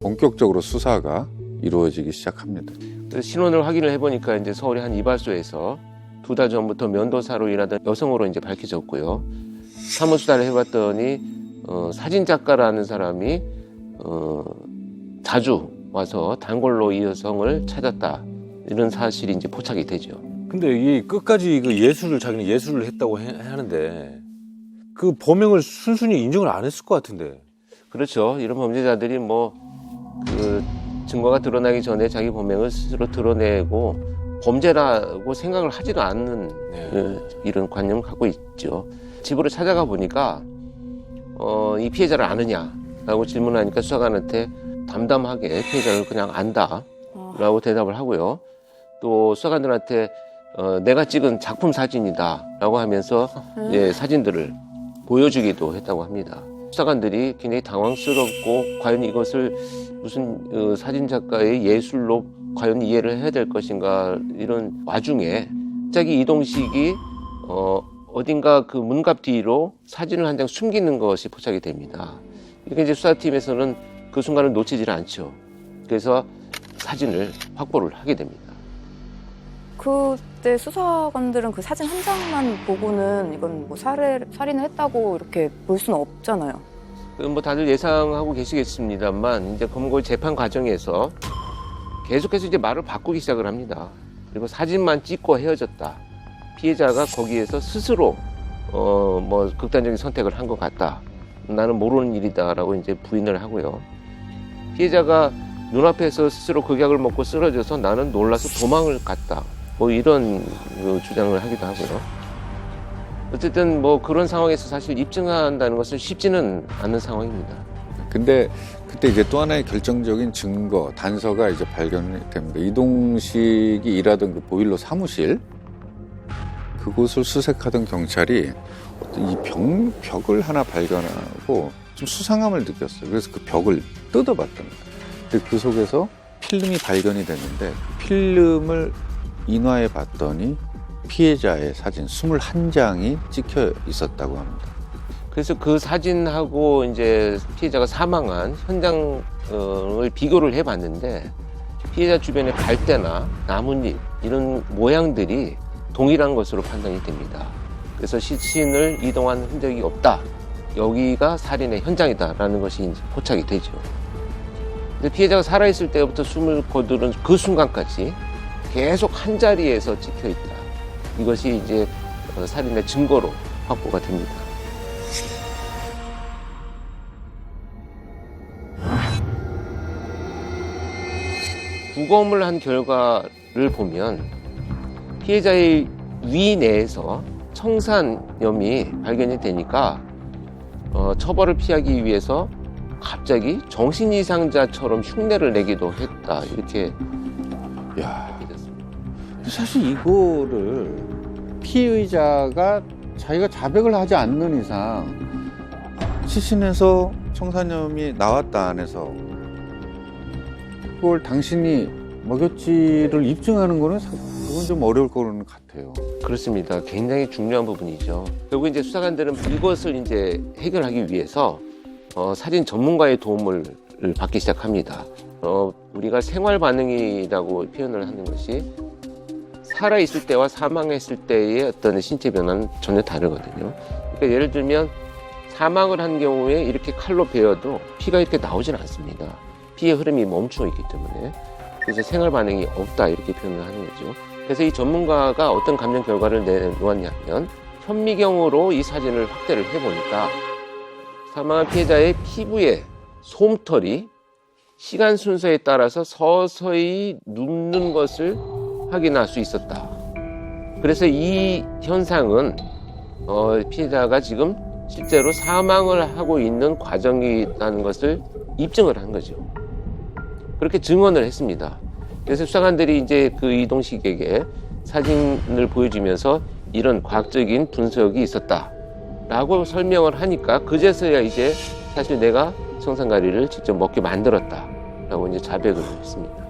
본격적으로 수사가 이루어지기 시작합니다. 신원을 확인을 해보니까 이제 서울의 한 이발소에서 2달 전부터 면도사로 일하던 여성으로 이제 밝혀졌고요. 사무 수사를 해봤더니 사진 작가라는 사람이 자주 와서 단골로 이 여성을 찾았다, 이런 사실이 이제 포착이 되죠. 근데 이 끝까지 그 자기는 예술을 했다고 하는데 그 범행을 순순히 인정을 안 했을 것 같은데. 그렇죠. 이런 범죄자들이 그 증거가 드러나기 전에 자기 범행을 스스로 드러내고 범죄라고 생각을 하지도 않는 이런 관념을 갖고 있죠. 집으로 찾아가 보니까 이 피해자를 아느냐라고 질문하니까 수사관한테 담담하게 피해자를 그냥 안다라고 대답을 하고요. 또 수사관들한테 내가 찍은 작품 사진이다라고 하면서 사진들을 보여주기도 했다고 합니다. 수사관들이 굉장히 당황스럽고 과연 이것을 무슨 사진 작가의 예술로 과연 이해를 해야 될 것인가, 이런 와중에 갑자기 이동식이 어딘가 그 문갑 뒤로 사진을 한 장 숨기는 것이 포착이 됩니다. 이렇게 이제 수사팀에서는 그 순간을 놓치질 않죠. 그래서 사진을 확보를 하게 됩니다. 그때 수사관들은 그 사진 한 장만 보고는 이건 살인을 했다고 이렇게 볼 수는 없잖아요. 다들 예상하고 계시겠습니다만, 이제 검거 재판 과정에서 계속해서 이제 말을 바꾸기 시작을 합니다. 그리고 사진만 찍고 헤어졌다. 피해자가 거기에서 스스로 극단적인 선택을 한 것 같다. 나는 모르는 일이다라고 이제 부인을 하고요. 피해자가 눈앞에서 스스로 극약을 먹고 쓰러져서 나는 놀라서 도망을 갔다. 이런 주장을 하기도 하고요. 어쨌든 그런 상황에서 사실 입증한다는 것은 쉽지는 않은 상황입니다. 근데 그때 이제 또 하나의 결정적인 증거, 단서가 이제 발견이 됩니다. 이동식이 일하던 그 보일러 사무실, 그곳을 수색하던 경찰이 이 벽을 하나 발견하고 좀 수상함을 느꼈어요. 그래서 그 벽을 뜯어봤답니다. 근데 그 속에서 필름이 발견이 됐는데, 그 필름을 인화해 봤더니 피해자의 사진 21장이 찍혀 있었다고 합니다. 그래서 그 사진하고 이제 피해자가 사망한 현장을 비교를 해봤는데, 피해자 주변의 갈대나 나뭇잎 이런 모양들이 동일한 것으로 판단이 됩니다. 그래서 시신을 이동한 흔적이 없다. 여기가 살인의 현장이다라는 것이 이제 포착이 되죠. 근데 피해자가 살아있을 때부터 숨을 거두는 그 순간까지 계속 한 자리에서 찍혀 있다. 이것이 이제 살인의 증거로 확보가 됩니다. 부검을 한 결과를 보면 피해자의 위 내에서 청산염이 발견이 되니까 처벌을 피하기 위해서 갑자기 정신이상자처럼 흉내를 내기도 했다. 이렇게 사실 이거를 피의자가 자기가 자백을 하지 않는 이상 시신에서 청산염이 나왔다 안 해서 그걸 당신이 먹였지를 입증하는 거는 그건 좀 어려울 거는 같아요. 그렇습니다. 굉장히 중요한 부분이죠. 결국 이제 수사관들은 이것을 이제 해결하기 위해서 사진 전문가의 도움을 받기 시작합니다. 우리가 생활 반응이라고 표현을 하는 것이 살아있을 때와 사망했을 때의 어떤 신체 변화는 전혀 다르거든요. 그러니까 예를 들면 사망을 한 경우에 이렇게 칼로 베어도 피가 이렇게 나오진 않습니다. 피의 흐름이 멈춰 있기 때문에. 그래서 생활 반응이 없다, 이렇게 표현을 하는 거죠. 그래서 이 전문가가 어떤 감정 결과를 내놓았냐면, 현미경으로 이 사진을 확대를 해보니까 사망한 피해자의 피부에 솜털이 시간 순서에 따라서 서서히 눕는 것을 확인할 수 있었다. 그래서 이 현상은 피해자가 지금 실제로 사망을 하고 있는 과정이라는 것을 입증을 한 거죠. 그렇게 증언을 했습니다. 그래서 수사관들이 이제 그 이동식에게 사진을 보여주면서 이런 과학적인 분석이 있었다라고 설명을 하니까 그제서야 이제 사실 내가 청산가리를 직접 먹게 만들었다라고 이제 자백을 했습니다.